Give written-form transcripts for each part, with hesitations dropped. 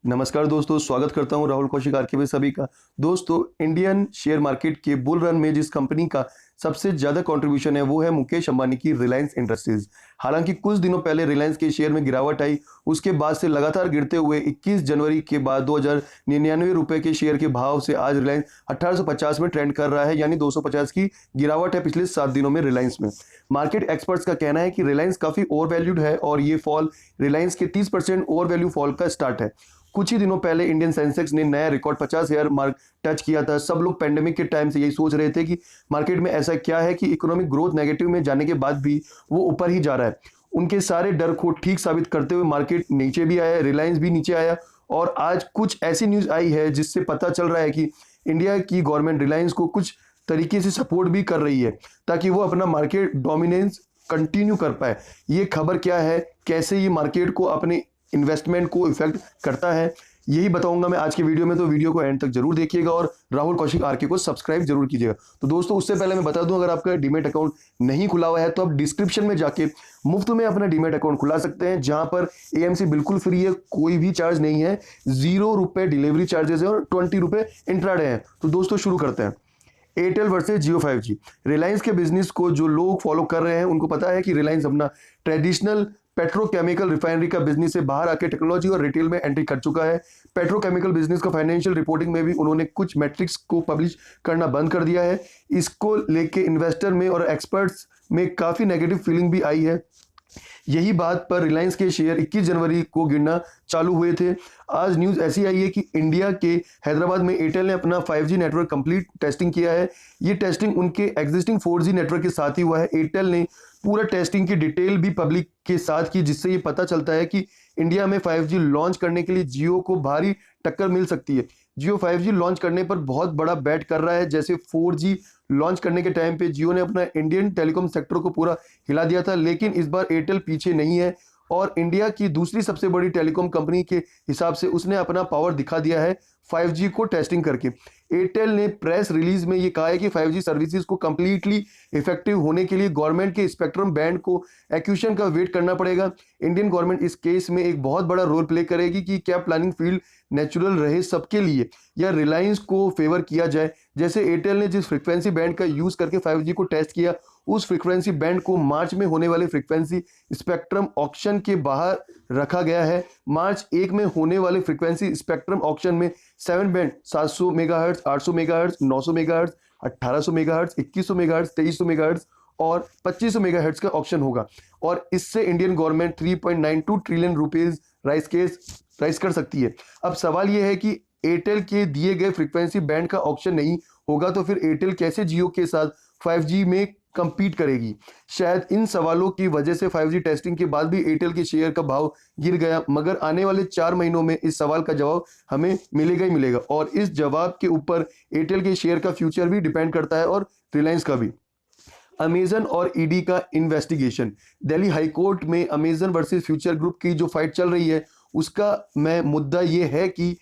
नमस्कार दोस्तों, स्वागत करता हूं राहुल कौशिक आर के में सभी का। दोस्तों, इंडियन शेयर मार्केट के बुल रन में जिस कंपनी का सबसे ज़्यादा कंट्रीब्यूशन है वो है मुकेश अंबानी की रिलायंस इंडस्ट्रीज। हालांकि कुछ दिनों पहले रिलायंस के शेयर में गिरावट आई, उसके बाद से लगातार गिरते हुए 21 जनवरी के बाद 2099 रुपये के शेयर के भाव से आज रिलायंस 1850 में ट्रेंड कर रहा है, यानी 250 की गिरावट है पिछले 7 दिनों में रिलायंस में। मार्केट एक्सपर्ट्स का कहना है कि रिलायंस काफ़ी ओवर वैल्यूड है और ये फॉल रिलायंस के 30% ओवर वैल्यू फॉल का स्टार्ट है। कुछ ही दिनों पहले इंडियन सेंसेक्स ने नया रिकॉर्ड 50,000 मार्क टच किया था। सब लोग पेंडेमिक के टाइम से यही सोच रहे थे कि मार्केट में ऐसा क्या है कि इकोनॉमिक ग्रोथ नेगेटिव में जाने के बाद भी वो ऊपर ही जा रहा है। उनके सारे डर को ठीक साबित करते हुए मार्केट नीचे भी आया, रिलायंस भी नीचे आया और आज कुछ ऐसी न्यूज आई है जिससे पता चल रहा है कि इंडिया की गवर्नमेंट रिलायंस को कुछ तरीके से सपोर्ट भी कर रही है ताकि वो अपना मार्केट डोमिनेंस कंटिन्यू कर पाए। ये खबर क्या है, कैसे ये मार्केट को अपने इन्वेस्टमेंट को इफेक्ट करता है, यही बताऊंगा मैं आज के वीडियो में। तो वीडियो को एंड तक जरूर देखिएगा और राहुल कौशिक आरके को सब्सक्राइब जरूर कीजिएगा। तो दोस्तों, उससे पहले मैं बता दूं, अगर आपका डीमैट अकाउंट नहीं खुला हुआ है तो आप डिस्क्रिप्शन में जाके मुफ्त में अपना डीमैट अकाउंट खुला सकते हैं, जहां पर एएमसी बिल्कुल फ्री है, कोई भी चार्ज नहीं है, 0 रुपए डिलीवरी चार्जेस है और 20 रुपए इंट्राडे है। तो दोस्तों शुरू करते हैं। एयरटेल वर्सेस जियो 5G। रिलायंस के बिजनेस को जो लोग फॉलो कर रहे हैं उनको पता है कि रिलायंस अपना ट्रेडिशनल पेट्रोकेमिकल रिफाइनरी का बिजनेस से बाहर आके टेक्नोलॉजी और रिटेल में एंट्री कर चुका है। पेट्रोकेमिकल बिजनेस का फाइनेंशियल रिपोर्टिंग में भी उन्होंने कुछ मैट्रिक्स को पब्लिश करना बंद कर दिया है। इसको लेके इन्वेस्टर में और एक्सपर्ट्स में काफ़ी नेगेटिव फीलिंग भी आई है। यही बात पर रिलायंस के शेयर 21 जनवरी को गिरना चालू हुए थे। आज न्यूज़ ऐसी आई है कि इंडिया के हैदराबाद में एयरटेल ने अपना 5G नेटवर्क कंप्लीट टेस्टिंग किया है। ये टेस्टिंग उनके एग्जिस्टिंग 4G नेटवर्क के साथ ही हुआ है। एयरटेल ने पूरा टेस्टिंग की डिटेल भी पब्लिक के साथ की, जिससे ये पता चलता है कि इंडिया में 5G लॉन्च करने के लिए जियो को भारी टक्कर मिल सकती है। जियो 5G लॉन्च करने पर बहुत बड़ा बैट कर रहा है। जैसे 4G लॉन्च करने के टाइम पे जियो ने अपना इंडियन टेलीकॉम सेक्टर को पूरा हिला दिया था, लेकिन इस बार एयरटेल पीछे नहीं है और इंडिया की दूसरी सबसे बड़ी टेलीकॉम कंपनी के हिसाब से उसने अपना पावर दिखा दिया है 5G को टेस्टिंग करके। एयरटेल ने प्रेस रिलीज में ये कहा है कि 5G सर्विसेज को कंप्लीटली इफेक्टिव होने के लिए गवर्नमेंट के स्पेक्ट्रम बैंड को एक्विजिशन का वेट करना पड़ेगा। इंडियन गवर्नमेंट इस केस में एक बहुत बड़ा रोल प्ले करेगी कि क्या प्लानिंग फील्ड नेचुरल रहे सबके लिए या रिलायंस को फेवर किया जाए। जैसे एयरटेल ने जिस फ्रीक्वेंसी बैंड का यूज करके 5G को टेस्ट किया, उस फ्रीक्वेंसी बैंड को मार्च में होने वाले फ्रीक्वेंसी स्पेक्ट्रम ऑक्शन के बाहर रखा गया है। मार्च 1 में होने वाले फ्रीक्वेंसी स्पेक्ट्रम ऑक्शन में 7 band 700 megahertz, 800 megahertz, 900 megahertz, 1800 megahertz, 2100 megahertz, 2300 megahertz और 2500 मेगाहर्ट्ज का ऑक्शन होगा और इससे Indian government 3.92 trillion rupees rise कर सकती है। अब सवाल यह है कि एयरटेल के दिए गए फ्रीक्वेंसी बैंड का ऑक्शन नहीं होगा तो फिर एयरटेल कैसे जियो के साथ 5G में कंपीट करेगी। शायद इन सवालों की वजह से 5G टेस्टिंग के बाद भी एयरटेल के शेयर का भाव गिर गया, मगर आने वाले 4 महीनों में इस सवाल का जवाब हमें मिलेगा ही मिलेगा और इस जवाब के ऊपर एयरटेल के शेयर का फ्यूचर भी डिपेंड करता है और रिलायंस का भी। अमेजन और ईडी का इन्वेस्टिगेशन। दिल्ली हाईकोर्ट में अमेजन वर्सेस फ्यूचर ग्रुप की जो फाइट चल रही है उसका मुद्दा ये है कि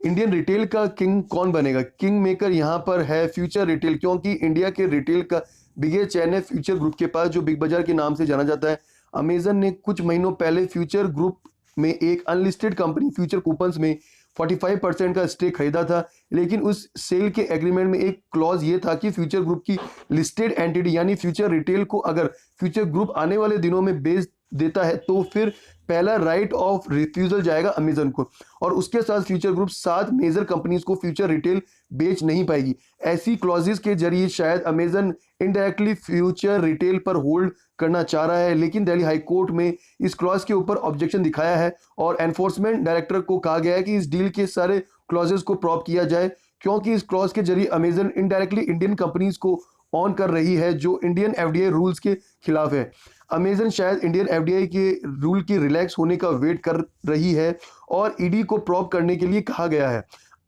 इंडियन रिटेल का किंग कौन बनेगा। किंग मेकर यहाँ पर है फ्यूचर रिटेल, क्योंकि इंडिया के रिटेल का बिगेस्ट चैन है फ्यूचर ग्रुप के पास, जो बिग बाजार के नाम से जाना जाता है। अमेजन ने कुछ महीनों पहले फ्यूचर ग्रुप में एक अनलिस्टेड कंपनी फ्यूचर कूपन्स में 45% का स्टेक खरीदा था, लेकिन उस सेल के एग्रीमेंट में एक क्लॉज ये था कि फ्यूचर ग्रुप की लिस्टेड एंटिटी यानी फ्यूचर रिटेल को अगर फ्यूचर ग्रुप आने वाले दिनों में बेच देता है तो फिर पहला राइट ऑफ रिफ्यूजल जाएगा अमेजन को और उसके साथ फ्यूचर ग्रुप 7 मेजर कंपनीज को फ्यूचर रिटेल बेच नहीं पाएगी। ऐसी क्लॉजेस के जरिए शायद अमेजन इनडायरेक्टली फ्यूचर रिटेल पर होल्ड करना चाह रहा है, लेकिन दिल्ली हाई कोर्ट में इस क्लॉज के ऊपर ऑब्जेक्शन दिखाया है और एनफोर्समेंट डायरेक्टर को कहा गया है कि इस डील के सारे क्लॉजेस को प्रॉप किया जाए, क्योंकि इस क्लॉज के जरिए अमेजन इनडायरेक्टली इंडियन कंपनीज को ऑन कर रही है जो इंडियन एफडीआई रूल्स के खिलाफ है। अमेजन शायद इंडियन एफडीआई के रूल की रिलैक्स होने का वेट कर रही है और ईडी को प्रॉब करने के लिए कहा गया है।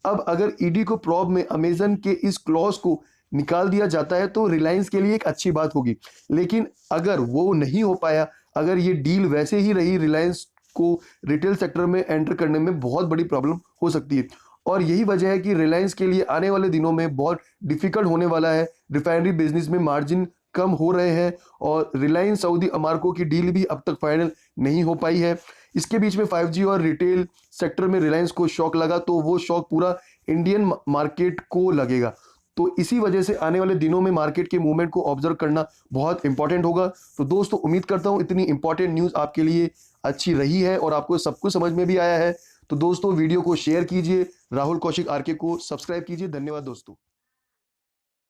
अब अगर ईडी को प्रॉब में अमेजन के इस क्लॉज को निकाल दिया जाता है तो रिलायंस के लिए एक अच्छी बात होगी, लेकिन अगर वो नहीं हो पाया, अगर ये डील वैसे ही रही, रिलायंस को रिटेल सेक्टर में एंटर करने में बहुत बड़ी प्रॉब्लम हो सकती है और यही वजह है कि रिलायंस के लिए आने वाले दिनों में बहुत डिफिकल्ट होने वाला है। रिफाइनरी बिजनेस में मार्जिन कम हो रहे हैं और रिलायंस सऊदी अमारको की डील भी अब तक फाइनल नहीं हो पाई है। इसके बीच में 5G और रिटेल सेक्टर में रिलायंस को शॉक लगा, तो वो शॉक पूरा इंडियन मार्केट को लगेगा। तो इसी वजह से आने वाले दिनों में मार्केट के मूवमेंट को ऑब्जर्व करना बहुत इंपॉर्टेंट होगा। तो दोस्तों उम्मीद करता हूं इतनी इंपॉर्टेंट न्यूज़ आपके लिए अच्छी रही है और आपको सब कुछ समझ में भी आया है। तो दोस्तों वीडियो को शेयर कीजिए, राहुल कौशिक आरके को सब्सक्राइब कीजिए। धन्यवाद दोस्तों।